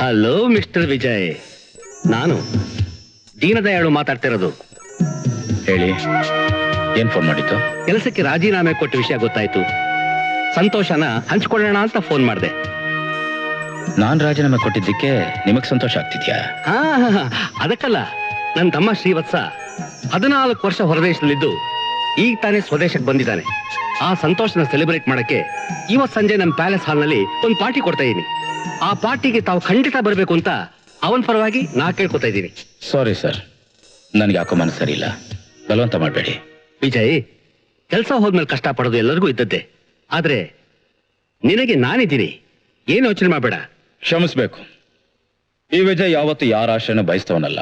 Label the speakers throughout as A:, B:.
A: Hello mister Vijay, ನಾನು ದೀನದಯಾಳು ಮಾತಾಡ್ತಿರೋದು.
B: ಹೇಳಿ, ಏನ್ ಫೋನ್ ಮಾಡಿದ್ದು?
A: ಕೆಲಸಕ್ಕೆ ರಾಜೀನಾಮೆ ಕೊಟ್ಟ ವಿಷಯ ಗೊತ್ತಾಯ್ತು. ಸಂತೋಷನ ಹಂಚ್ಕೊಳ್ಳೋಣ ಅಂತ ಫೋನ್ ಮಾಡಿದೆ.
B: ನಾನ್ ರಾಜೀನಾಮೆ ಕೊಟ್ಟಿದ್ದಕ್ಕೆ ನಿಮಗ್ ಸಂತೋಷ ಆಗ್ತಿದ್ಯಾ?
A: ಅದಕ್ಕಲ್ಲ, ನನ್ನ ತಮ್ಮ ಶ್ರೀವತ್ಸ 14 ವರ್ಷ ಹೊರದೇಶದಲ್ಲಿದ್ದು ಈಗ ತಾನೇ ಸ್ವದೇಶಕ್ಕೆ ಬಂದಿದ್ದಾನೆ. ಆ ಸಂತೋಷನ ಸೆಲೆಬ್ರೇಟ್ ಮಾಡಕ್ಕೆ ಇವತ್ ಸಂಜೆ ನಮ್ಮ ಪ್ಯಾಲೇಸ್ ಹಾಲ್ನಲ್ಲಿ ಒಂದು ಪಾರ್ಟಿ ಕೊಡ್ತಾ ಇದ್ದೀನಿ. ಆ ಪಾರ್ಟಿಗೆ ತಾವು ಖಂಡಿತ ಬರಬೇಕು ಅಂತ ಅವನ ಪರವಾಗಿ ನಾ ಕೇಳ್ಕೊತಾ ಇದ್ದೀನಿ.
B: ಸಾರಿ ಸರ್, ನನ್ಗೆ ಯಾಕೋ ಮನಸ್ಸು ಸರಿ ಇಲ್ಲ. ಬಲವಂತ ಮಾಡಬೇಡಿ.
A: ವಿಜಯ್, ಕೆಲಸ ಹೋದ್ಮೇಲೆ ಕಷ್ಟ ಪಡೋದು ಎಲ್ಲರಿಗೂ ಇದ್ದದ್ದೇ. ಆದ್ರೆ ನಿನಗೆ ನಾನಿದ್ದೀನಿ, ಏನು ಯೋಚನೆ ಮಾಡಬೇಡ.
B: ಕ್ಷಮಿಸ್ಬೇಕು, ಈ ವಿಜಯ್ ಯಾವತ್ತು ಯಾರ ಆಶ್ರಯನ ಬಯಸ್ತವನಲ್ಲ.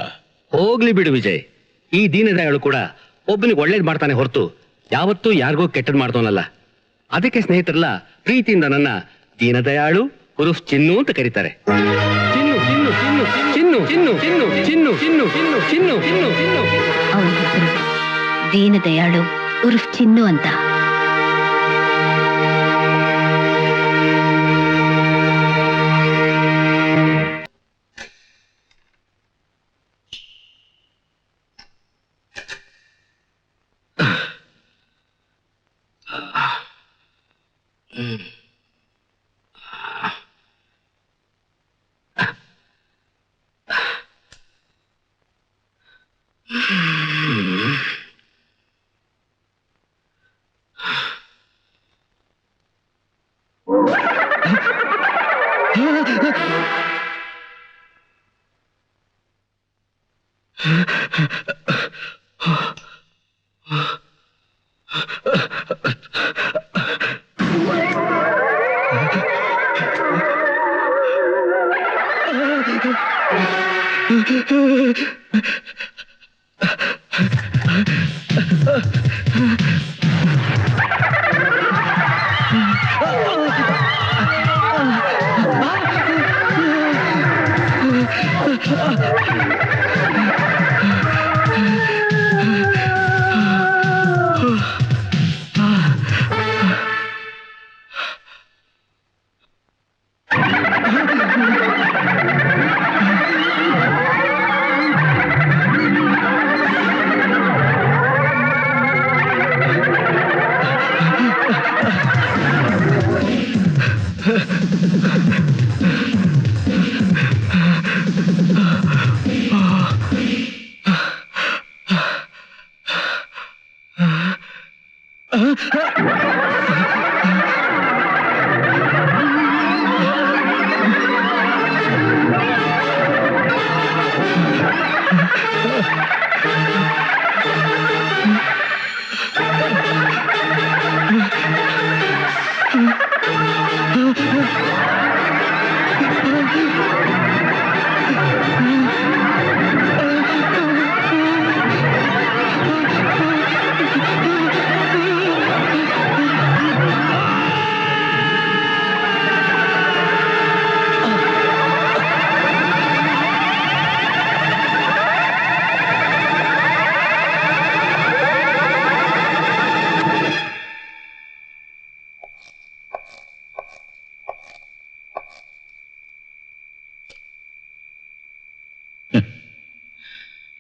A: ಹೋಗ್ಲಿ ಬಿಡು ವಿಜಯ್, ಈ ದೀನದಯಾಳು ಕೂಡ ಒಬ್ಬನಿಗೆ ಒಳ್ಳೇದ್ ಮಾಡ್ತಾನೆ ಹೊರತು ಯಾವತ್ತೂ ಯಾರಿಗೂ ಕೆಟ್ಟದ್ ಮಾಡ್ತವನಲ್ಲ. ಅದಕ್ಕೆ ಸ್ನೇಹಿತರೆಲ್ಲ ಪ್ರೀತಿಯಿಂದ ನನ್ನ ದೀನದಯಾಳು ಉರುಫ್ ಚಿನ್ನು ಅಂತ ಕರೀತಾರೆ. ಚಿನ್ನು ಚಿನ್ನು ಚಿನ್ನು ಚಿನ್ನು ಚಿನ್ನು ಚಿನ್ನು ಚಿನ್ನು ಚಿನ್ನು ಚಿನ್ನು ಚಿನ್ನು ಚಿನ್ನು ಚಿನ್ನು.
C: ಅವನ ಹೆಸರು ದೀನದಯಾಳು ಉರುಫ್ ಚಿನ್ನು ಅಂತ.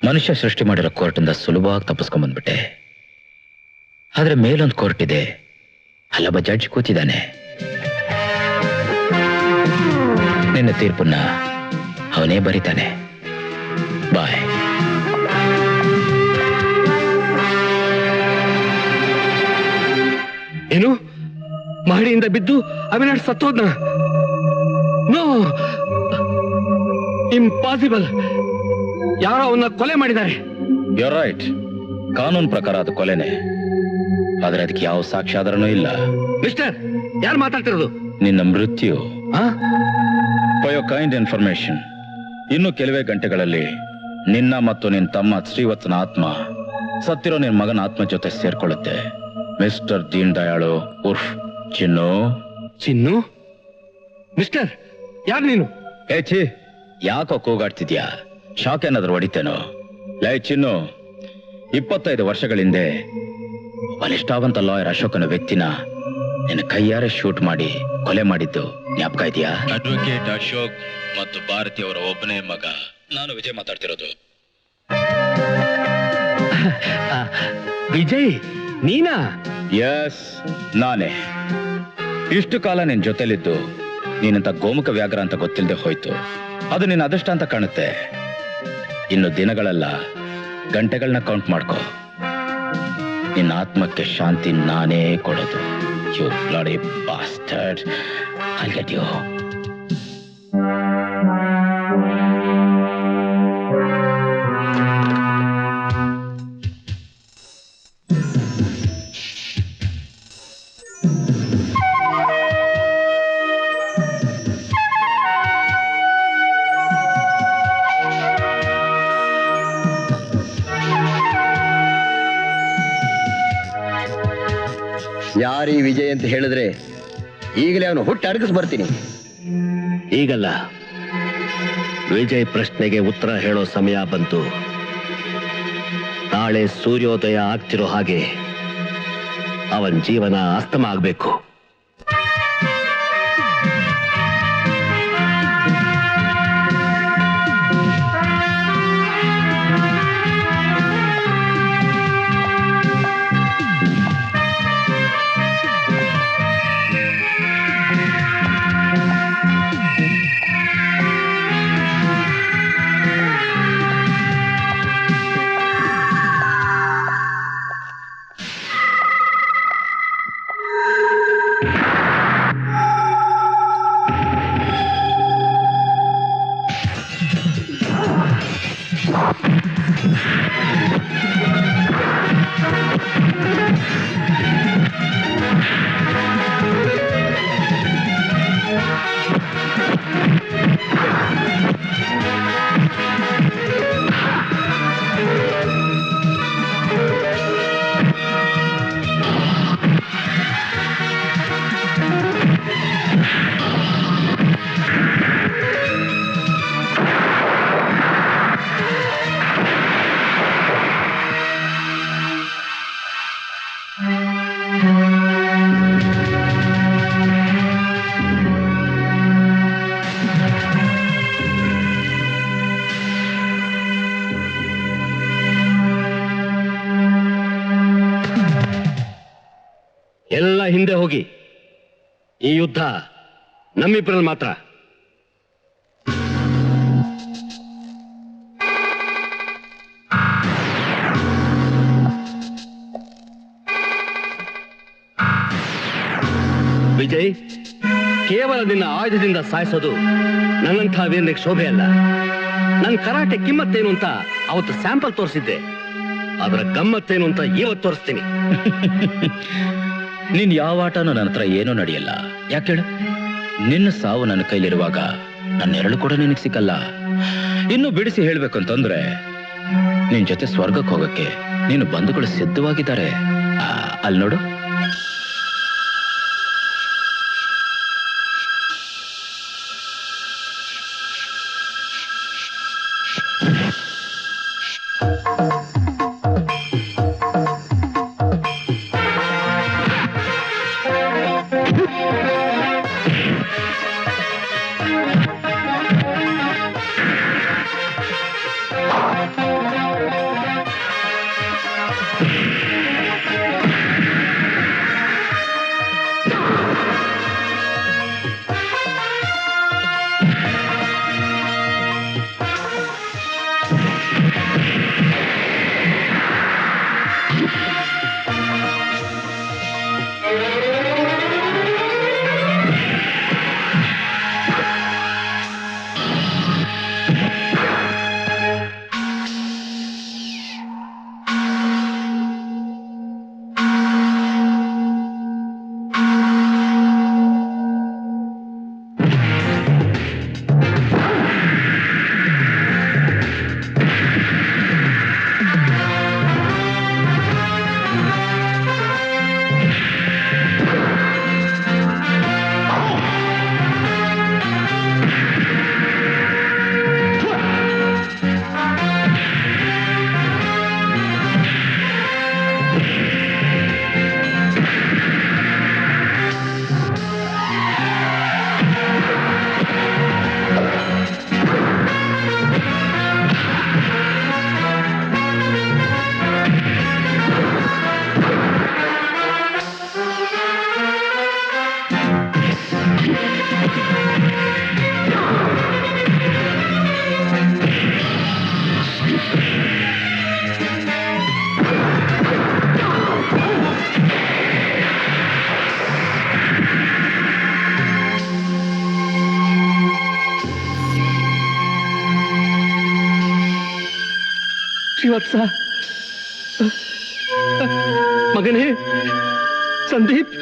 B: ಮನುಷ್ಯ ಸೃಷ್ಟಿ ಮಾಡಿರೋ ಕೋರ್ಟಿಂದ ಸುಲಭವಾಗಿ ತಪ್ಪಿಸ್ಕೊಂಡ್ಬಂದ್ಬಿಟ್ಟೆ. ಆದ್ರೆ ಮೇಲೊಂದು ಕೋರ್ಟ್ ಇದೆ, ಅಲ್ಲೊಬ್ಬ ಜಡ್ಜ್ ಕೂತಿದ್ದಾನೆ. ನಿನ್ನ ತೀರ್ಪನ್ನ ಅವನೇ ಬರೀತಾನೆ. ಬಾಯ್.
A: ಏನು, ಮಹಡಿಯಿಂದ ಬಿದ್ದು ಅವಿನಾಶ್ ಸತ್ತೋದ್ನ? No, impossible. ಯಾರೋ ಅವನ್ನ ಕೊಲೆ ಮಾಡಿದ್ದಾರೆ.
B: ಯುವರ್ ರೈಟ್, ಕಾನೂನು ಪ್ರಕಾರ ಅದು ಕೊಲೆನೆ. ಆದ್ರೆ ಅದಕ್ಕೆ ಯಾವ ಸಾಕ್ಷ್ಯಾಧಾರನೂ ಇಲ್ಲ.
A: ಮಿಸ್ಟರ್, ಯಾರು ಮಾತಾಡ್ತಿರೋದು?
B: ನಿನ್ನ ಮೃತ್ಯು. ಫಾರ್ ಯೋರ್ ಕೈಂಡ್ ಇನ್ಫಾರ್ಮೇಶನ್, ಇನ್ನು ಕೆಲವೇ ಗಂಟೆಗಳಲ್ಲಿ ನಿನ್ನ ಮತ್ತು ನಿನ್ನ ತಮ್ಮ ಶ್ರೀವತ್ಸನ ಆತ್ಮ ಸತ್ತಿರೋ ನಿನ್ನ ಮಗನ ಆತ್ಮ ಜೊತೆ ಸೇರ್ಕೊಳ್ಳುತ್ತೆ. ಮಿಸ್ಟರ್ ದೀನ್ ದಯಾಳು ಉರ್ಫ್ ಚಿನ್ನು.
A: ಚಿನ್ನು? ಮಿಸ್ಟರ್, ಯಾರು ನೀನು?
B: ಛೀ, ಯಾಕೋ ಕೂಗಾಡ್ತಿದ್ಯಾ? ಶಾಕ್ ಏನಾದ್ರು ಹೊಡಿತೇನೋ? ಲೈ ಚಿನ್ನು, 25 ವರ್ಷಗಳ ಹಿಂದೆ ಒಬ್ಬ ನಿಷ್ಠಾವಂತ ಲಾಯರ್ ಅಶೋಕನ ವ್ಯಕ್ತಿನ ನಿನ್ನ ಕೈಯಾರೆ ಶೂಟ್ ಮಾಡಿ ಕೊಲೆ ಮಾಡಿದ್ದು ಜ್ಞಾಪಕ ಇದೆಯಾ? ಅಡ್ವೊಕೇಟ್ ಅಶೋಕ್ ಮತ್ತು ಭಾರತಿ ಅವರ ಒಬ್ಬನೇ ಮಗ. ನಾನು ವಿಜಯ್ ಮಾತಾಡ್ತಿರೋದು.
A: ವಿಜಯ್, ನೀನಾ?
B: ಎಸ್, ನಾನೇ. ಇಷ್ಟು ಕಾಲ ನಿನ್ ಜೊತೆಲಿದ್ದು ನೀನಂತ ಗೋಮುಖ ವ್ಯಾಘ್ರ ಅಂತ ಗೊತ್ತಿಲ್ಲದೆ ಹೋಯ್ತು. ಅದು ನಿನ್ನ ಅದೃಷ್ಟ ಅಂತ ಕಾಣುತ್ತೆ. ಇನ್ನು ದಿನಗಳೆಲ್ಲ ಗಂಟೆಗಳನ್ನ ಕೌಂಟ್ ಮಾಡ್ಕೋ. ನಿನ್ನ ಆತ್ಮಕ್ಕೆ ಶಾಂತಿ ನಾನೇ ಕೊಡೋದು. You bloody bastard, I'll get you.
D: ಯಾರೀ ವಿಜಯ್ ಅಂತ ಹೇಳಿದ್ರೆ ಈಗಲೇ ಅವನು ಹುಟ್ಟು ಅಡಗಿಸ್ ಬರ್ತೀನಿ.
A: ಈಗಲ್ಲ, ವಿಜಯ್ ಪ್ರಶ್ನೆಗೆ ಉತ್ತರ ಹೇಳೋ ಸಮಯ ಬಂತು. ನಾಳೆ ಸೂರ್ಯೋದಯ ಆಗ್ತಿರೋ ಹಾಗೆ ಅವನ್ ಜೀವನ ಅಸ್ತಮ ಆಗ್ಬೇಕು. ಎಲ್ಲ ಹಿಂದೆ ಹೋಗಿ. ಈ ಯುದ್ಧ ನಮ್ಮಿಬ್ಬರಲ್ಲಿ ಮಾತ್ರ. ವಿಜಯ್, ಕೇವಲ ನಿನ್ನ ಆಯುಧದಿಂದ ಸಾಯಿಸೋದು ನನ್ನಂಥ ವೀರನಿಗೆ ಶೋಭೆ ಅಲ್ಲ. ನನ್ನ ಕರಾಟೆ ಕಿಮ್ಮತ್ತೇನು ಅಂತ ಅವತ್ತು ಸ್ಯಾಂಪಲ್ ತೋರಿಸಿದ್ದೆ. ಅದರ ಗಮ್ಮತ್ತೇನು ಅಂತ ಇವತ್ತು ತೋರಿಸ್ತೀನಿ.
B: ನೀನ್ ಯಾವ ಆಟನೂ ನನ್ನ ಹತ್ರ ಏನೂ ನಡೆಯಲ್ಲ. ಯಾಕೇಳು? ನಿನ್ನ ಸಾವು ನನ್ನ ಕೈಲಿರುವಾಗ ನನ್ನ ನೆರಳು ಕೂಡ ನಿನಗೆ ಸಿಕ್ಕಲ್ಲ. ಇನ್ನು ಬಿಡಿಸಿ ಹೇಳ್ಬೇಕಂತಂದ್ರೆ ನಿನ್ ಜೊತೆ ಸ್ವರ್ಗಕ್ಕೆ ಹೋಗಕ್ಕೆ ನೀನು ಬಂಧುಗಳು ಸಿದ್ಧವಾಗಿದ್ದಾರೆ. ಅಲ್ಲಿ ನೋಡು.
A: ಶ್ರೀವತ್ಸ, ಮಗನೇ ಸಂದೀಪ್.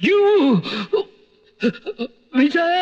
A: You, Vijay.